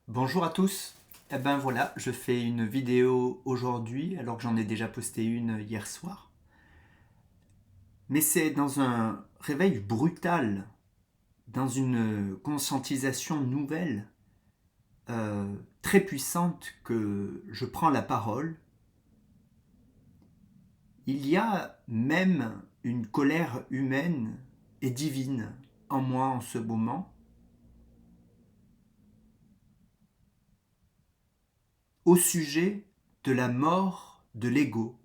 Bonjour à tous. Eh ben voilà, je fais une vidéo aujourd'hui alors que j'en ai déjà posté une hier soir. Mais c'est dans un réveil brutal, dans une conscientisation nouvelle, très puissante que je prends la parole. Il y a même une colère humaine et divine en moi en ce moment au sujet de la mort de l'ego.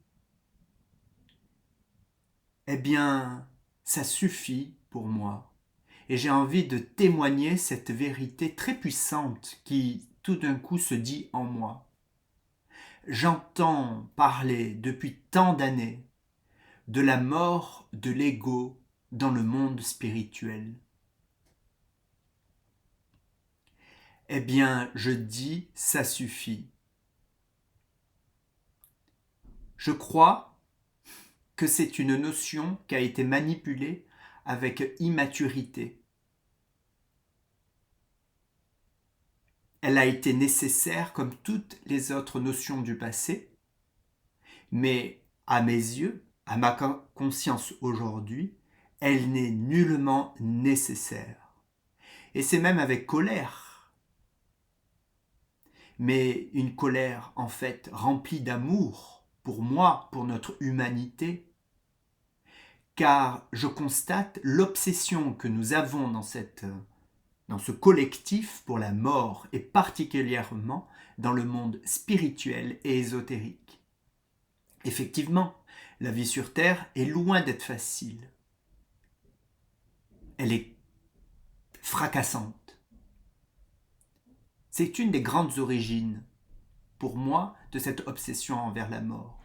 Eh bien, ça suffit pour moi. Et j'ai envie de témoigner cette vérité très puissante qui tout d'un coup se dit en moi. J'entends parler depuis tant d'années de la mort de l'ego dans le monde spirituel. Eh bien, je dis, ça suffit. Je crois que c'est une notion qui a été manipulée avec immaturité. Elle a été nécessaire comme toutes les autres notions du passé, mais à mes yeux, à ma conscience aujourd'hui, elle n'est nullement nécessaire. Et c'est même avec colère, mais une colère en fait remplie d'amour pour moi, pour notre humanité, car je constate l'obsession que nous avons dans ce collectif pour la mort et particulièrement dans le monde spirituel et ésotérique. Effectivement, la vie sur Terre est loin d'être facile. Elle est fracassante. C'est une des grandes origines, pour moi, de cette obsession envers la mort.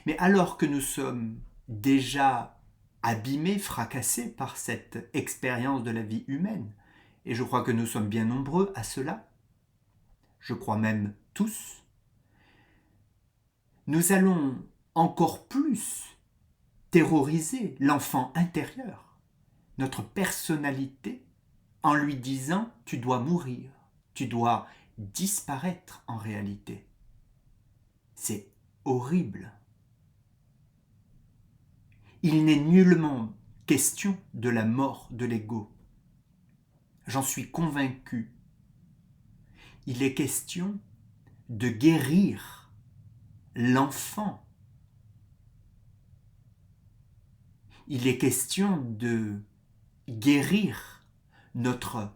Mais alors que nous sommes déjà abîmés, fracassés par cette expérience de la vie humaine, et je crois que nous sommes bien nombreux à cela, je crois même tous, nous allons encore plus terroriser l'enfant intérieur, notre personnalité, en lui disant tu dois mourir, tu dois disparaître en réalité. C'est horrible. Il n'est nullement question de la mort de l'ego. J'en suis convaincu. Il est question de guérir l'enfant. Il est question de guérir notre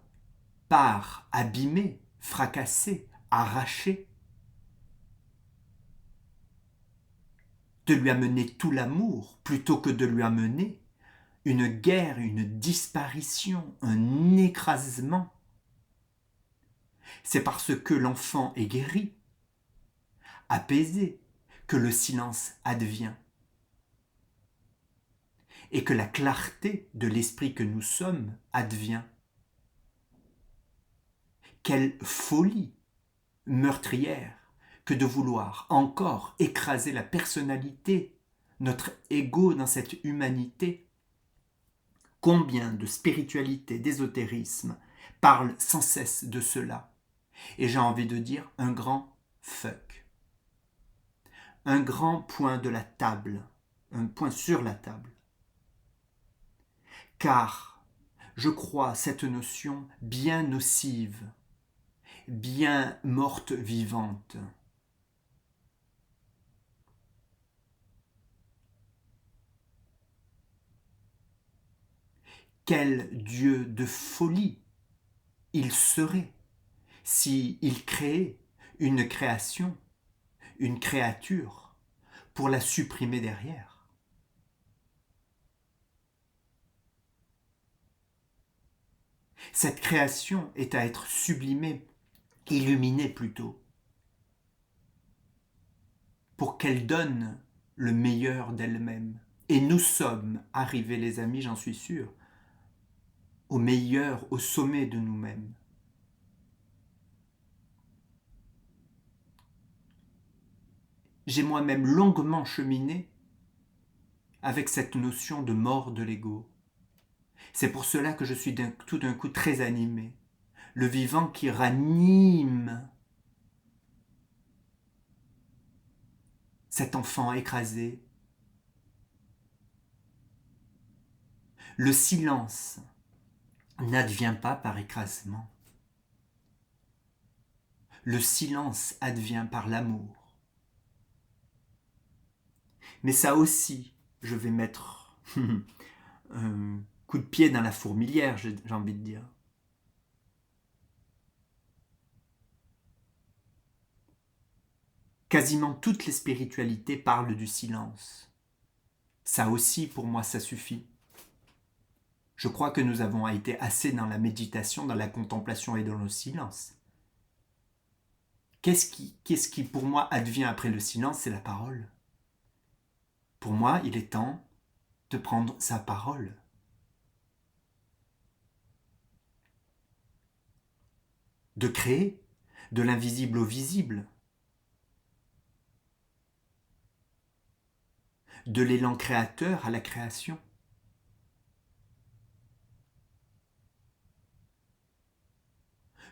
part abîmée, fracassée, arrachée, de lui amener tout l'amour plutôt que de lui amener une guerre, une disparition, un écrasement. C'est parce que l'enfant est guéri, apaisé, que le silence advient et que la clarté de l'esprit que nous sommes advient. Quelle folie meurtrière que de vouloir encore écraser la personnalité, notre ego dans cette humanité. Combien de spiritualité, d'ésotérisme parlent sans cesse de cela. Et j'ai envie de dire un grand fuck. Un grand point de la table, un point sur la table. Car je crois cette notion bien nocive, bien morte vivante. Quel Dieu de folie il serait s'il créait une création, une créature, pour la supprimer derrière. Cette création est à être sublimée, illuminée plutôt, pour qu'elle donne le meilleur d'elle-même. Et nous sommes arrivés, les amis, j'en suis sûr, au meilleur, au sommet de nous-mêmes. J'ai moi-même longuement cheminé avec cette notion de mort de l'ego. C'est pour cela que je suis tout d'un coup très animé. le vivant qui ranime cet enfant écrasé. Le silence n'advient pas par écrasement. Le silence advient par l'amour. Mais ça aussi, je vais mettre un coup de pied dans la fourmilière, j'ai envie de dire. Quasiment toutes les spiritualités parlent du silence. Ça aussi, pour moi, ça suffit. Je crois que nous avons été assez dans la méditation, dans la contemplation et dans le silence. Qu'est-ce qui, pour moi, advient après le silence? C'est la parole. Pour moi, il est temps de prendre sa parole. De créer de l'invisible au visible. De l'élan créateur à la création.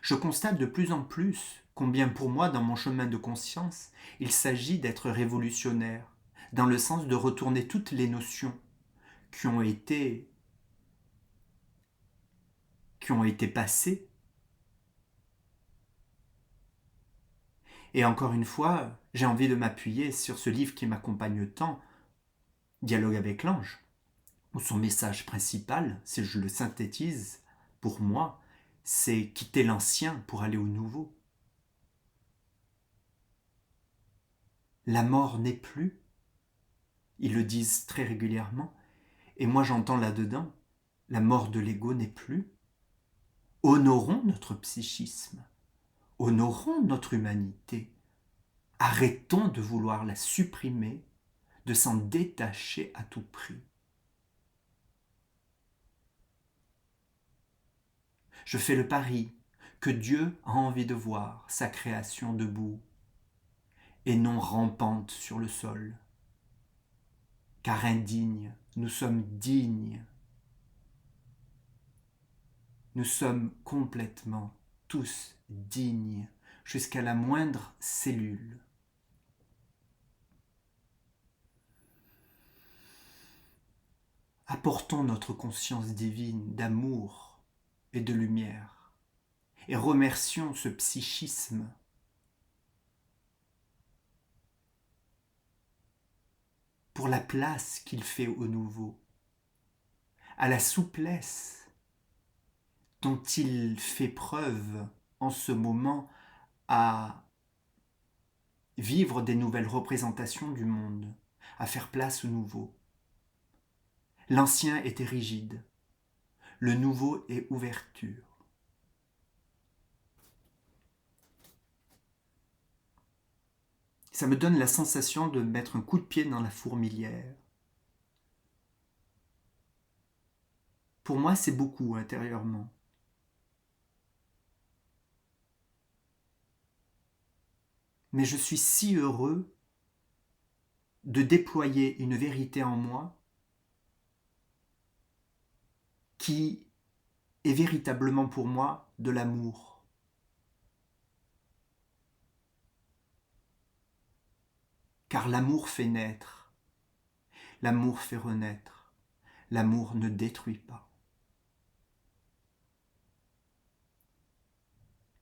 Je constate de plus en plus combien pour moi, dans mon chemin de conscience, il s'agit d'être révolutionnaire, dans le sens de retourner toutes les notions qui ont été passées. Et encore une fois, j'ai envie de m'appuyer sur ce livre qui m'accompagne tant, Dialogue avec l'ange, où son message principal, si je le synthétise, pour moi, c'est quitter l'ancien pour aller au nouveau. La mort n'est plus, ils le disent très régulièrement, et moi j'entends là-dedans, la mort de l'ego n'est plus. Honorons notre psychisme, honorons notre humanité, arrêtons de vouloir la supprimer, de s'en détacher à tout prix. Je fais le pari que Dieu a envie de voir sa création debout et non rampante sur le sol. Car indignes, nous sommes dignes. Nous sommes complètement tous dignes, jusqu'à la moindre cellule. Apportons notre conscience divine d'amour et de lumière, et remercions ce psychisme pour la place qu'il fait au nouveau, à la souplesse dont il fait preuve en ce moment à vivre des nouvelles représentations du monde, à faire place au nouveau. L'ancien était rigide, le nouveau est ouverture. Ça me donne la sensation de mettre un coup de pied dans la fourmilière. Pour moi, c'est beaucoup intérieurement. Mais je suis si heureux de déployer une vérité en moi qui est véritablement pour moi de l'amour. Car l'amour fait naître, l'amour fait renaître, l'amour ne détruit pas.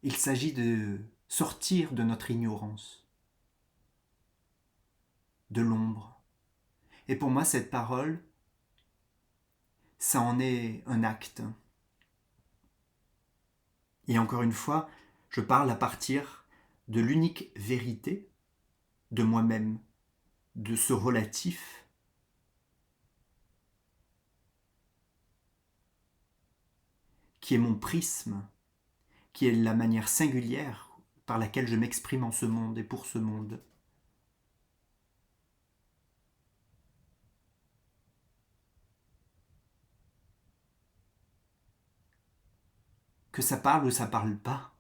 Il s'agit de sortir de notre ignorance, de l'ombre. Et pour moi, cette parole, ça en est un acte. Et encore une fois, je parle à partir de l'unique vérité de moi-même, de ce relatif, qui est mon prisme, qui est la manière singulière par laquelle je m'exprime en ce monde et pour ce monde. Que ça parle ou ça parle pas.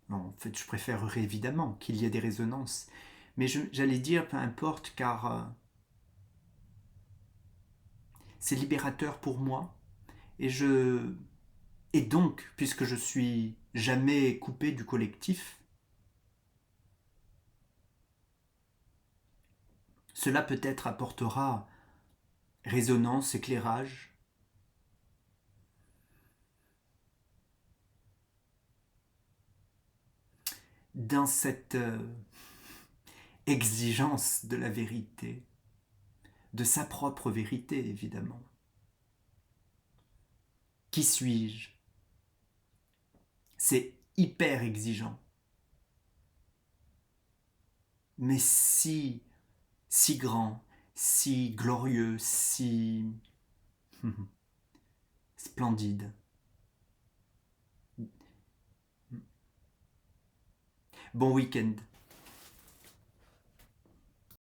En fait, je préférerais évidemment qu'il y ait des résonances. Mais j'allais dire, peu importe, car c'est libérateur pour moi. Et et donc, puisque je suis jamais coupé du collectif, cela peut-être apportera résonance, éclairage, dans cette exigence de la vérité, de sa propre vérité évidemment. Qui suis-je? C'est hyper exigeant, mais si grand, si glorieux, si splendide. Bon week-end.